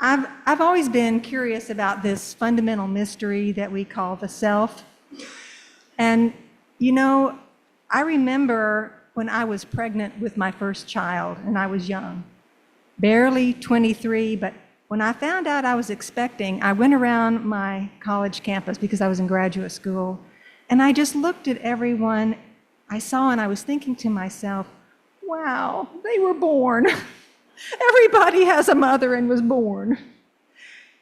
I've always been curious about this fundamental mystery that we call the self. And, you know, I remember when I was pregnant with my first child and I was young, barely 23, but when I found out I was expecting, I went around my college campus because I was in graduate school, and I just looked at everyone I saw and I was thinking to myself, wow, they were born. Everybody has a mother and was born.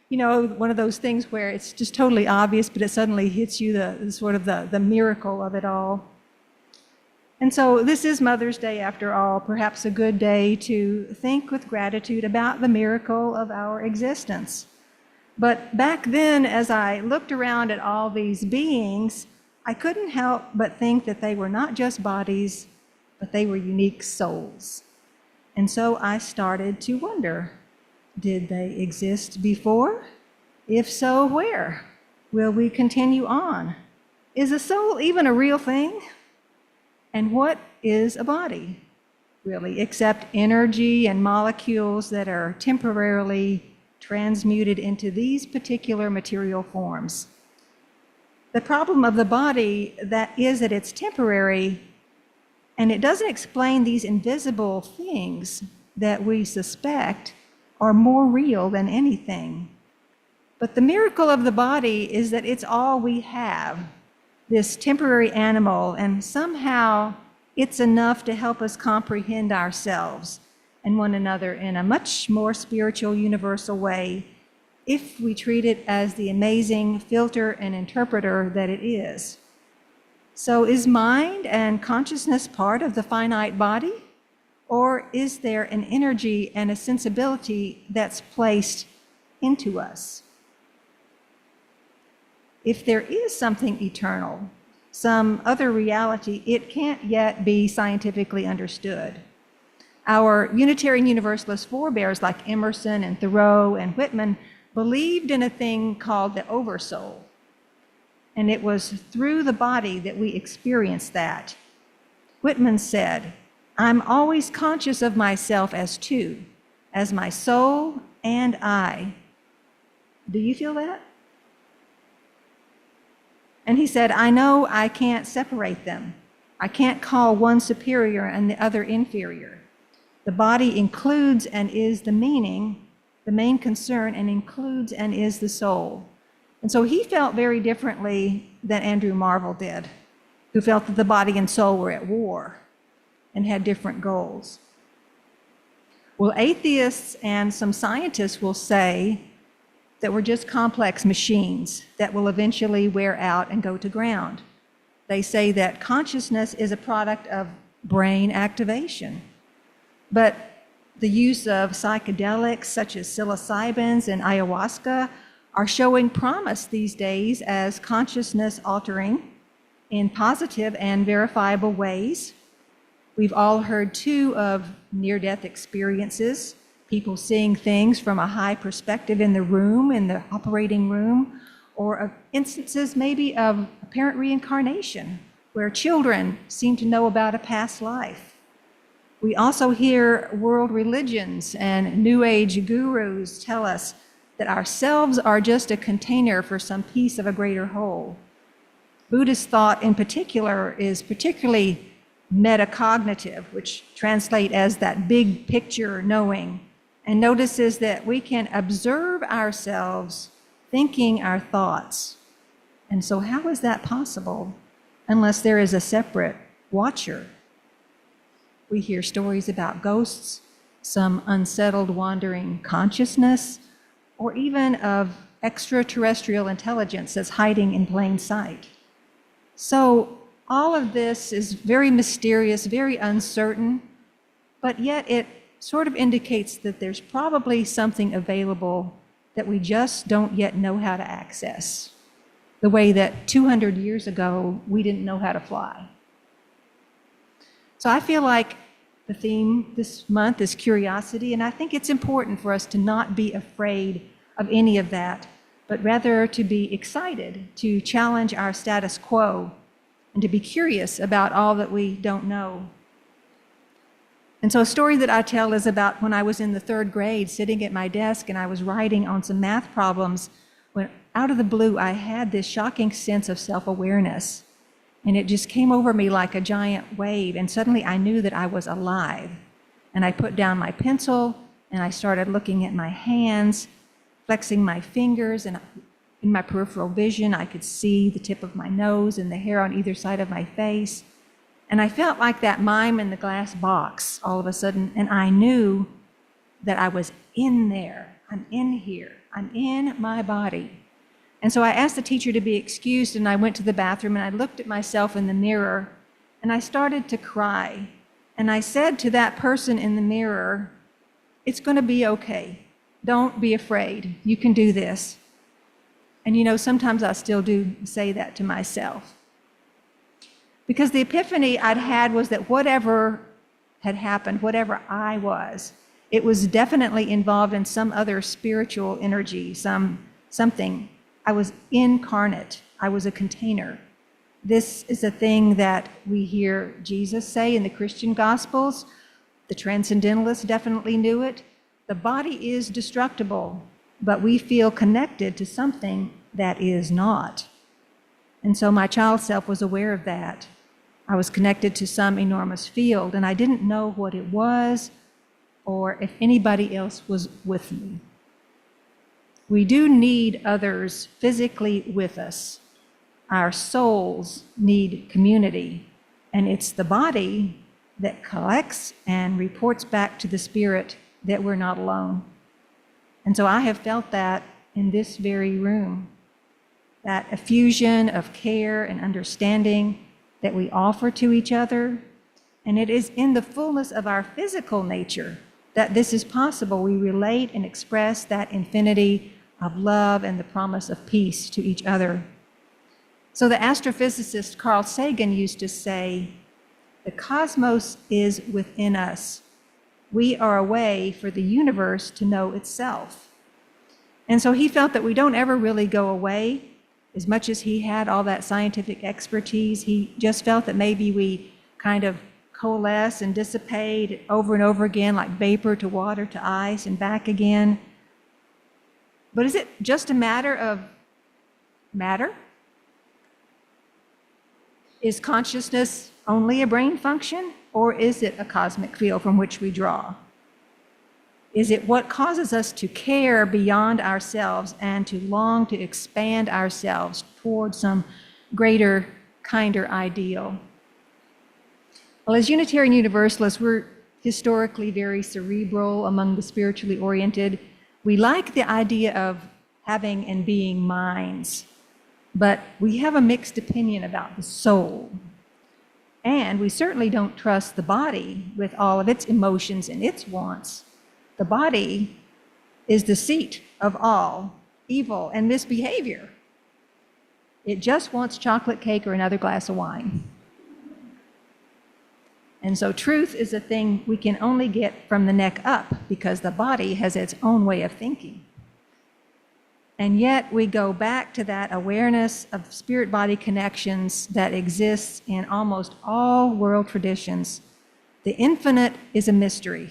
You know, one of those things where it's just totally obvious, but it suddenly hits you, the miracle of it all. And so this is Mother's Day after all, perhaps a good day to think with gratitude about the miracle of our existence. But back then, as I looked around at all these beings, I couldn't help but think that they were not just bodies, but they were unique souls. And so I started to wonder, did they exist before? If so, where? Will we continue on? Is a soul even a real thing? And what is a body, really, except energy and molecules that are temporarily transmuted into these particular material forms? The problem of the body is that it's temporary, and it doesn't explain these invisible things that we suspect are more real than anything. But the miracle of the body is that it's all we have, this temporary animal, and somehow it's enough to help us comprehend ourselves and one another in a much more spiritual, universal way if we treat it as the amazing filter and interpreter that it is. So is mind and consciousness part of the finite body? Or is there an energy and a sensibility that's placed into us? If there is something eternal, some other reality, it can't yet be scientifically understood. Our Unitarian Universalist forebears like Emerson and Thoreau and Whitman believed in a thing called the oversoul. And it was through the body that we experienced that. Whitman said, "I'm always conscious of myself as two, as my soul and I." Do you feel that? And he said, "I know I can't separate them. I can't call one superior and the other inferior. The body includes and is the meaning, the main concern, and includes and is the soul." And so he felt very differently than Andrew Marvell did, who felt that the body and soul were at war and had different goals. Well, atheists and some scientists will say that we're just complex machines that will eventually wear out and go to ground. They say that consciousness is a product of brain activation, but the use of psychedelics such as psilocybins and ayahuasca are showing promise these days as consciousness altering in positive and verifiable ways. We've all heard too of near-death experiences, people seeing things from a high perspective in the operating room, or of instances maybe of apparent reincarnation, where children seem to know about a past life. We also hear world religions and New Age gurus tell us that ourselves are just a container for some piece of a greater whole. Buddhist thought in particular is particularly metacognitive, which translate as that big picture knowing, and notices that we can observe ourselves thinking our thoughts. And so how is that possible unless there is a separate watcher? We hear stories about ghosts, some unsettled wandering consciousness, or even of extraterrestrial intelligence that's hiding in plain sight. So all of this is very mysterious, very uncertain, but yet it sort of indicates that there's probably something available that we just don't yet know how to access, the way that 200 years ago we didn't know how to fly. So I feel like the theme this month is curiosity, and I think it's important for us to not be afraid of any of that, but rather to be excited, to challenge our status quo, and to be curious about all that we don't know. And so a story that I tell is about when I was in the 3rd grade, sitting at my desk, and I was writing on some math problems, when out of the blue, I had this shocking sense of self-awareness. And it just came over me like a giant wave, and suddenly I knew that I was alive. And I put down my pencil, and I started looking at my hands, flexing my fingers, and in my peripheral vision, I could see the tip of my nose and the hair on either side of my face. And I felt like that mime in the glass box all of a sudden, and I knew that I was in there. I'm in here. I'm in my body. And so I asked the teacher to be excused, and I went to the bathroom, and I looked at myself in the mirror, and I started to cry. And I said to that person in the mirror, "It's going to be okay. Don't be afraid. You can do this." And you know, sometimes I still do say that to myself. Because the epiphany I'd had was that whatever had happened, whatever I was, it was definitely involved in some other spiritual energy, something. I was incarnate. I was a container. This is a thing that we hear Jesus say in the Christian Gospels. The Transcendentalists definitely knew it. The body is destructible, but we feel connected to something that is not. And so my child self was aware of that. I was connected to some enormous field, and I didn't know what it was or if anybody else was with me. We do need others physically with us. Our souls need community, and it's the body that collects and reports back to the spirit that we're not alone. And so I have felt that in this very room, that effusion of care and understanding that we offer to each other. And it is in the fullness of our physical nature that this is possible. We relate and express that infinity of love and the promise of peace to each other. So the astrophysicist Carl Sagan used to say, "The cosmos is within us. We are a way for the universe to know itself." And so he felt that we don't ever really go away. As much as he had all that scientific expertise, he just felt that maybe we kind of coalesce and dissipate over and over again, like vapor to water to ice and back again. But is it just a matter of matter? Is consciousness only a brain function, or is it a cosmic field from which we draw? Is it what causes us to care beyond ourselves and to long to expand ourselves toward some greater, kinder ideal? Well, as Unitarian Universalists, we're historically very cerebral among the spiritually oriented. We like the idea of having and being minds, but we have a mixed opinion about the soul. And we certainly don't trust the body with all of its emotions and its wants. The body is the seat of all evil and misbehavior. It just wants chocolate cake or another glass of wine. And so truth is a thing we can only get from the neck up, because the body has its own way of thinking. And yet we go back to that awareness of spirit-body connections that exists in almost all world traditions. The infinite is a mystery,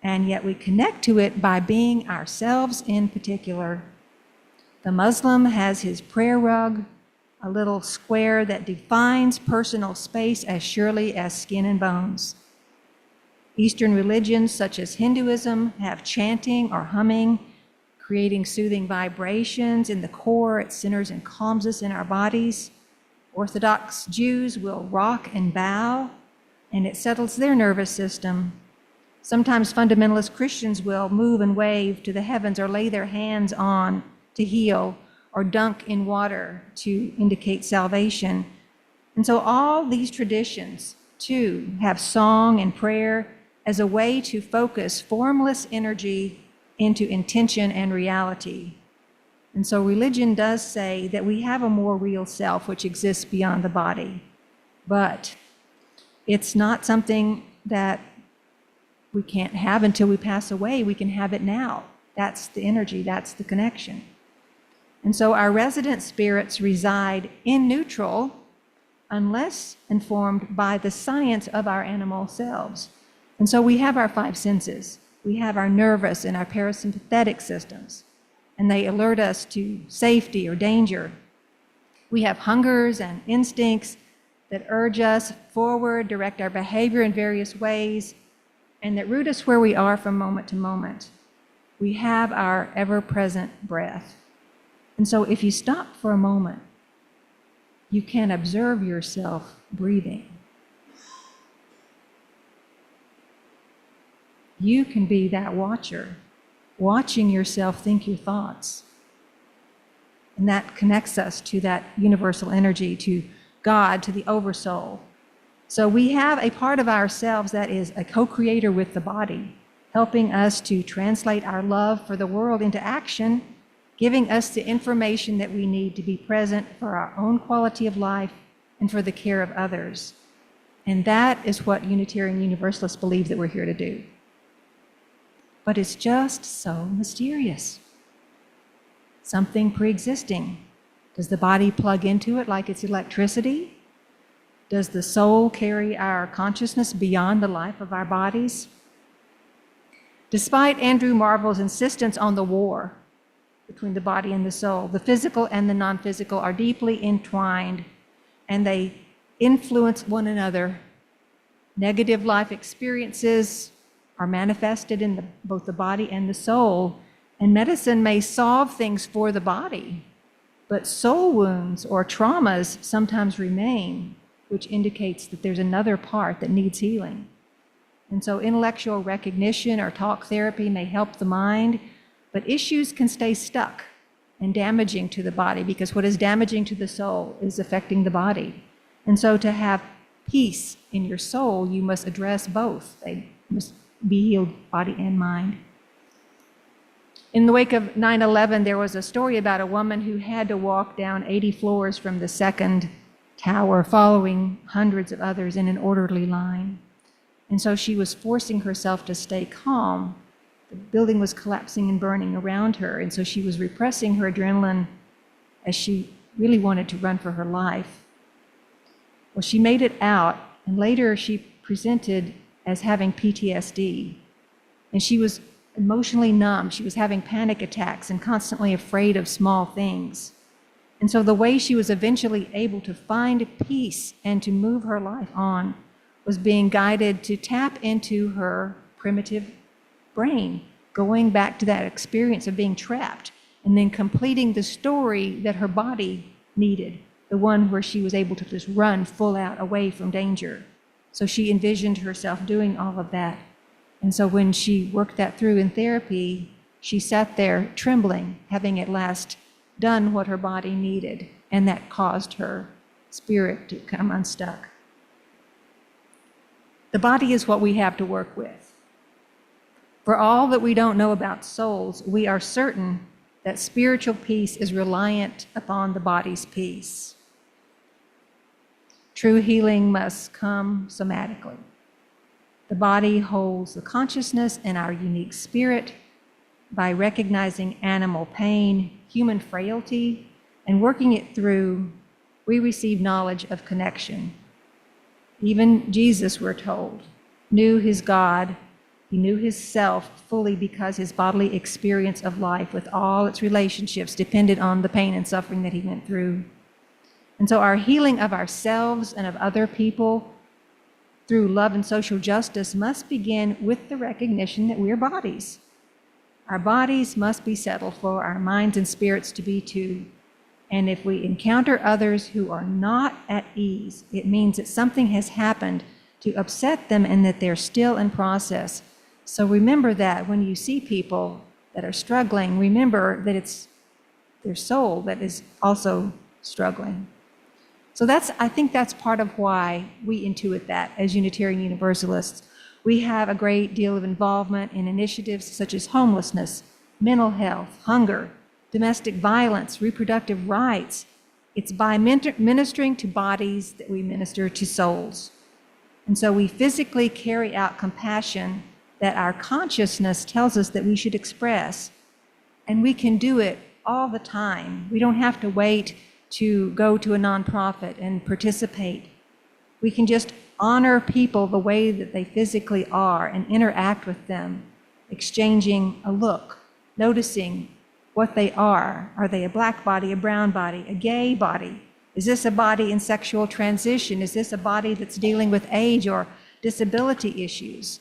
and yet we connect to it by being ourselves in particular. The Muslim has his prayer rug, a little square that defines personal space as surely as skin and bones. Eastern religions, such as Hinduism, have chanting or humming, creating soothing vibrations in the core. It centers and calms us in our bodies. Orthodox Jews will rock and bow, and it settles their nervous system. Sometimes fundamentalist Christians will move and wave to the heavens or lay their hands on to heal, or dunk in water to indicate salvation. And so all these traditions, too, have song and prayer as a way to focus formless energy into intention and reality. And so religion does say that we have a more real self which exists beyond the body, but it's not something that we can't have until we pass away. We can have it now. That's the energy, that's the connection. And so our resident spirits reside in neutral, unless informed by the science of our animal selves. And so we have our five senses. We have our nervous and our parasympathetic systems, and they alert us to safety or danger. We have hungers and instincts that urge us forward, direct our behavior in various ways, and that root us where we are from moment to moment. We have our ever-present breath. And so if you stop for a moment, you can observe yourself breathing. You can be that watcher, watching yourself think your thoughts. And that connects us to that universal energy, to God, to the oversoul. So we have a part of ourselves that is a co-creator with the body, helping us to translate our love for the world into action, giving us the information that we need to be present for our own quality of life and for the care of others. And that is what Unitarian Universalists believe that we're here to do. But it's just so mysterious. Something pre-existing. Does the body plug into it like it's electricity? Does the soul carry our consciousness beyond the life of our bodies? Despite Andrew Marvel's insistence on the war between the body and the soul, the physical and the non-physical are deeply entwined, and they influence one another. Negative life experiences are manifested in both the body and the soul, and medicine may solve things for the body, but soul wounds or traumas sometimes remain, which indicates that there's another part that needs healing. And so intellectual recognition or talk therapy may help the mind, but issues can stay stuck and damaging to the body, because what is damaging to the soul is affecting the body. And so to have peace in your soul, you must address both. They must be healed, body and mind. In the wake of 9/11, there was a story about a woman who had to walk down 80 floors from the second tower, following hundreds of others in an orderly line. And so she was forcing herself to stay calm. The building was collapsing and burning around her, and so she was repressing her adrenaline as she really wanted to run for her life. Well, she made it out, and later she presented as having PTSD. And she was emotionally numb. She was having panic attacks and constantly afraid of small things. And so the way she was eventually able to find peace and to move her life on was being guided to tap into her primitive brain, going back to that experience of being trapped, and then completing the story that her body needed, the one where she was able to just run full out away from danger. So she envisioned herself doing all of that. And so when she worked that through in therapy, she sat there trembling, having at last done what her body needed, and that caused her spirit to come unstuck. The body is what we have to work with. For all that we don't know about souls, we are certain that spiritual peace is reliant upon the body's peace. True healing must come somatically. The body holds the consciousness and our unique spirit. By recognizing animal pain, human frailty, and working it through, we receive knowledge of connection. Even Jesus, we're told, knew his God. He knew his self fully because his bodily experience of life with all its relationships depended on the pain and suffering that he went through. And so our healing of ourselves and of other people through love and social justice must begin with the recognition that we're bodies. Our bodies must be settled for our minds and spirits to be too. And if we encounter others who are not at ease, it means that something has happened to upset them and that they're still in process. So remember that when you see people that are struggling, remember that it's their soul that is also struggling. So I think that's part of why we intuit that as Unitarian Universalists. We have a great deal of involvement in initiatives such as homelessness, mental health, hunger, domestic violence, reproductive rights. It's by ministering to bodies that we minister to souls. And so we physically carry out compassion that our consciousness tells us that we should express. And we can do it all the time. We don't have to wait to go to a nonprofit and participate. We can just honor people the way that they physically are and interact with them, exchanging a look, noticing what they are. Are they a black body, a brown body, a gay body? Is this a body in sexual transition? Is this a body that's dealing with age or disability issues?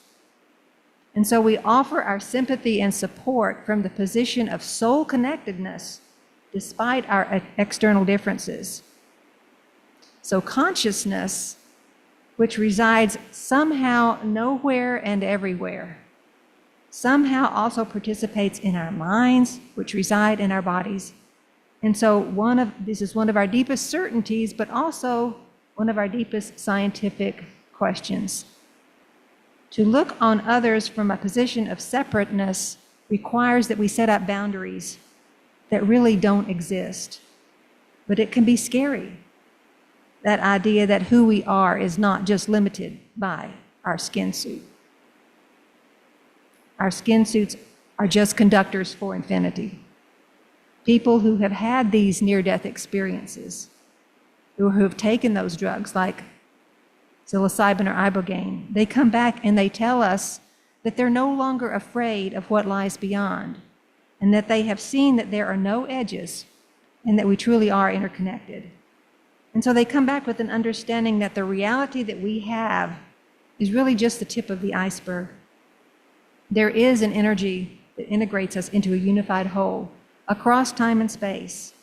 And so we offer our sympathy and support from the position of soul connectedness, despite our external differences. So consciousness, which resides somehow nowhere and everywhere, somehow also participates in our minds, which reside in our bodies. And so this is one of our deepest certainties, but also one of our deepest scientific questions. To look on others from a position of separateness requires that we set up boundaries that really don't exist. But it can be scary, that idea that who we are is not just limited by our skin suit. Our skin suits are just conductors for infinity. People who have had these near-death experiences, who have taken those drugs like psilocybin or ibogaine, they come back and they tell us that they're no longer afraid of what lies beyond, and that they have seen that there are no edges and that we truly are interconnected. And so they come back with an understanding that the reality that we have is really just the tip of the iceberg. There is an energy that integrates us into a unified whole across time and space.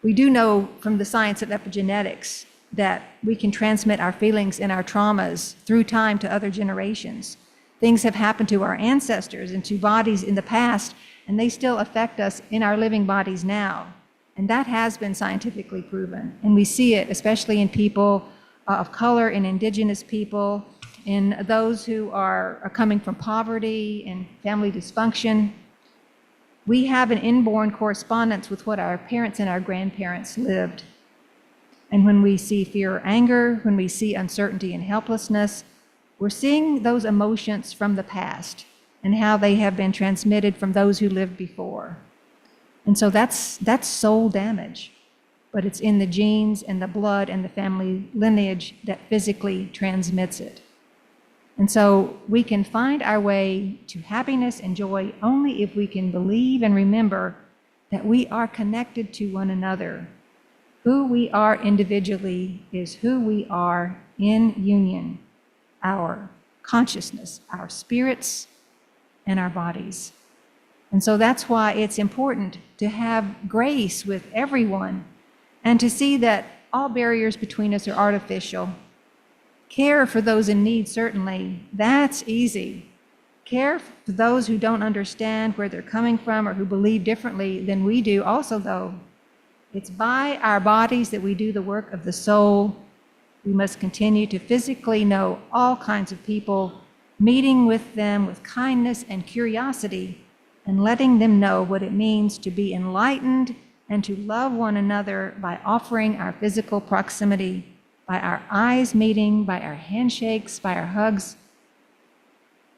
We do know from the science of epigenetics that we can transmit our feelings and our traumas through time to other generations. Things have happened to our ancestors and to bodies in the past, and they still affect us in our living bodies now. And that has been scientifically proven. And we see it, especially in people of color, in indigenous people, in those who are coming from poverty and family dysfunction. We have an inborn correspondence with what our parents and our grandparents lived. And when we see fear or anger, when we see uncertainty and helplessness, we're seeing those emotions from the past and how they have been transmitted from those who lived before. And so that's soul damage, but it's in the genes and the blood and the family lineage that physically transmits it. And so we can find our way to happiness and joy only if we can believe and remember that we are connected to one another. Who we are individually is who we are in union, our consciousness, our spirits, and our bodies. And so that's why it's important to have grace with everyone and to see that all barriers between us are artificial. Care for those in need, certainly, that's easy. Care for those who don't understand where they're coming from or who believe differently than we do also, though. It's by our bodies that we do the work of the soul. We must continue to physically know all kinds of people, meeting with them with kindness and curiosity, and letting them know what it means to be enlightened and to love one another by offering our physical proximity, by our eyes meeting, by our handshakes, by our hugs.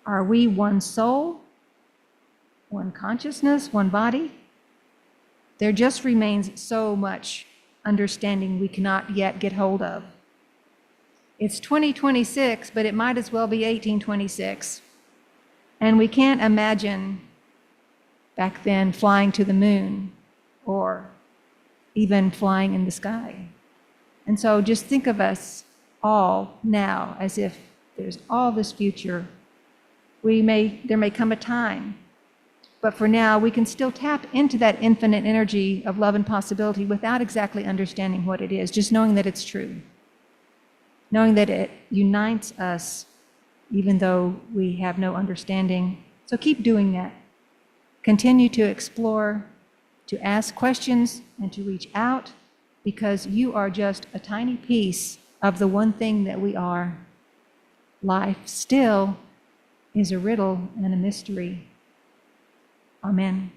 Are we one soul, one consciousness, one body? There just remains so much understanding we cannot yet get hold of. It's 2026, but it might as well be 1826. And we can't imagine back then flying to the moon or even flying in the sky. And so just think of us all now as if there's all this future. There may come a time, but for now we can still tap into that infinite energy of love and possibility without exactly understanding what it is, just knowing that it's true. Knowing that it unites us even though we have no understanding. So keep doing that. Continue to explore, to ask questions, and to reach out, because you are just a tiny piece of the one thing that we are. Life still is a riddle and a mystery. Amen.